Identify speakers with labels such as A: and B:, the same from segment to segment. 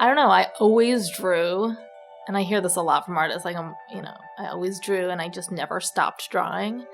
A: I don't know, I always drew, and I hear this a lot from artists, like I always drew and I just never stopped drawing.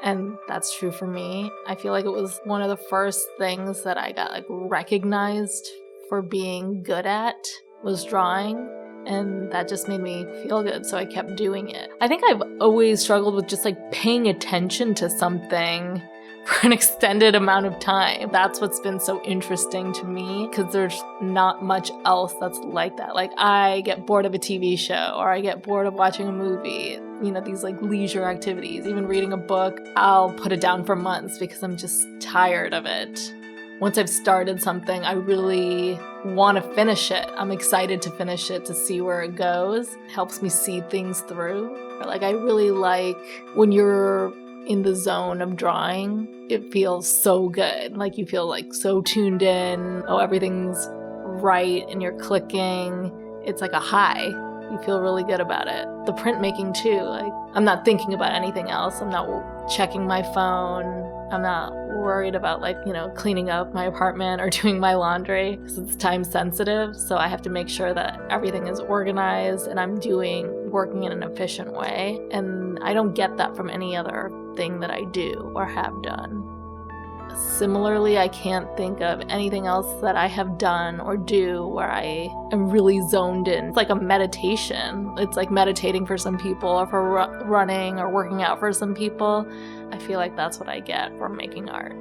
A: And that's true for me. I feel like it was one of the first things that I got like recognized for being good at was drawing. And that just made me feel good, so I kept doing it. I think I've always struggled with just like paying attention to something for an extended amount of time. That's what's been so interesting to me, because there's not much else that's like that. Like, I get bored of a TV show, or I get bored of watching a movie, these like leisure activities. Even reading a book, I'll put it down for months because I'm just tired of it. Once I've started something, I really want to finish it. I'm excited to finish it, to see where it goes. It helps me see things through. Like, I really like when you're in the zone of drawing, it feels so good. Like, you feel like so tuned in. Oh, everything's right and you're clicking. It's like a high. You feel really good about it. The printmaking too, like, I'm not thinking about anything else. I'm not checking my phone. I'm not worried about cleaning up my apartment or doing my laundry, because it's time sensitive. So I have to make sure that everything is organized and I'm working in an efficient way. And I don't get that from any other thing that I do or have done. Similarly, I can't think of anything else that I have done or do where I am really zoned in. It's like a meditation. It's like meditating for some people, or for running or working out for some people. I feel like that's what I get from making art.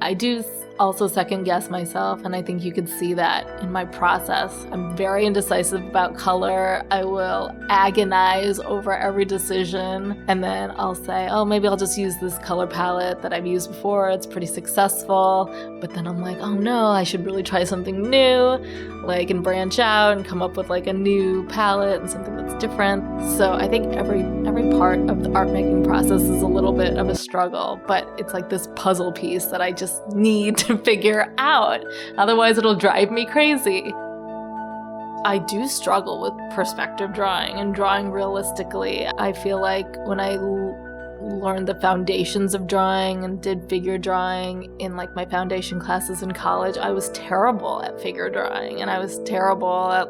A: I do also second guess myself, and I think you could see that in my process. I'm very indecisive about color. I will agonize over every decision, and then I'll say, oh, maybe I'll just use this color palette that I've used before. It's pretty successful. But then I'm like, oh no, I should really try something new, and branch out and come up with a new palette and something that's different. So I think every part of the art making process is a little bit of a struggle, but it's like this puzzle piece that I just need to figure out. Otherwise, it'll drive me crazy. I do struggle with perspective drawing and drawing realistically. I feel like when I learned the foundations of drawing and did figure drawing in my foundation classes in college, I was terrible at figure drawing, and I was terrible at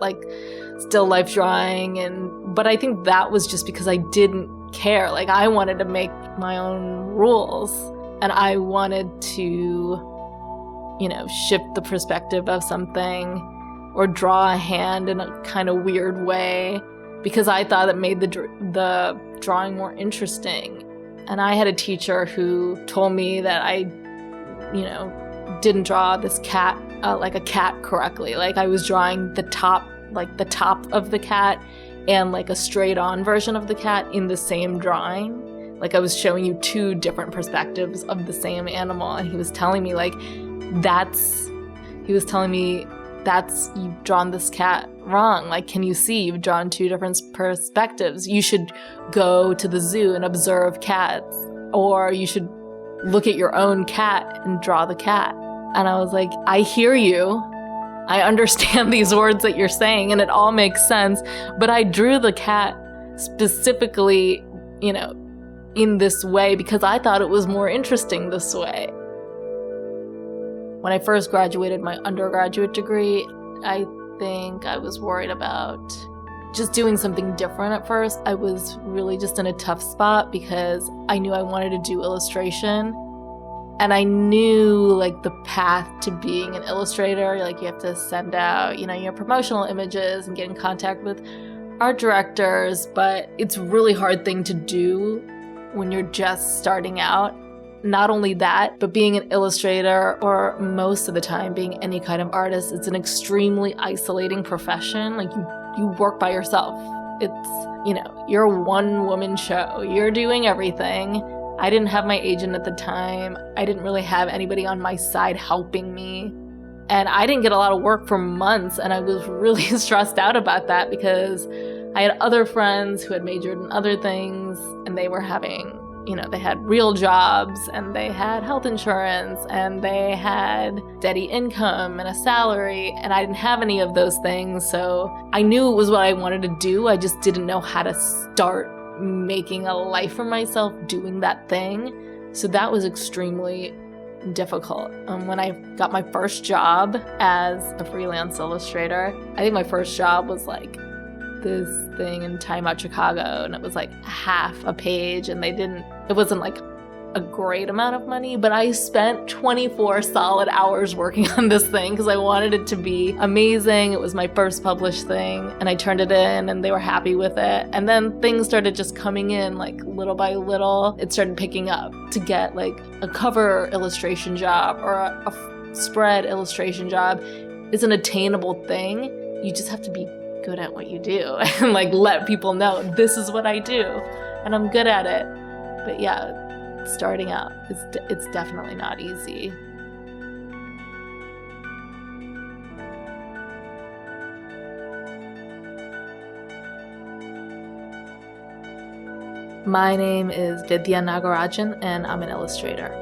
A: still life drawing, but I think that was just because I didn't care. I wanted to make my own rules, and I wanted to shift the perspective of something or draw a hand in a kind of weird way, because I thought it made the drawing more interesting. And I had a teacher who told me that I, didn't draw this cat like a cat correctly. I was drawing the top of the cat and a straight on version of the cat in the same drawing. I was showing you two different perspectives of the same animal, and he was telling me you've drawn this cat wrong. Can you see you've drawn two different perspectives? You should go to the zoo and observe cats, or you should look at your own cat and draw the cat. And I was like, I hear you. I understand these words that you're saying, and it all makes sense. But I drew the cat specifically, in this way because I thought it was more interesting this way. When I first graduated my undergraduate degree, I think I was worried about just doing something different at first. I was really just in a tough spot because I knew I wanted to do illustration. And I knew the path to being an illustrator, you have to send out, your promotional images and get in contact with art directors, but it's a really hard thing to do when you're just starting out. Not only that, but being an illustrator, or most of the time being any kind of artist, it's an extremely isolating profession. You work by yourself. It's, you're a one-woman show. You're doing everything. I didn't have my agent at the time. I didn't really have anybody on my side helping me. And I didn't get a lot of work for months, and I was really stressed out about that because I had other friends who had majored in other things, and they were having, they had real jobs, and they had health insurance, and they had steady income and a salary, and I didn't have any of those things. So I knew it was what I wanted to do. I just didn't know how to start making a life for myself doing that thing. So that was extremely difficult. When I got my first job as a freelance illustrator, I think my first job was like this thing in Time Out Chicago, and it was like half a page, and it wasn't like a great amount of money, but I spent 24 solid hours working on this thing because I wanted it to be amazing. It was my first published thing, and I turned it in and they were happy with it. And then things started just coming in like little by little. It started picking up. To get like a cover illustration job or a spread illustration job is an attainable thing. You just have to be good at what you do and like let people know this is what I do and I'm good at it. But yeah, starting out, it's definitely not easy. My name is Vidhya Nagarajan, and I'm an illustrator.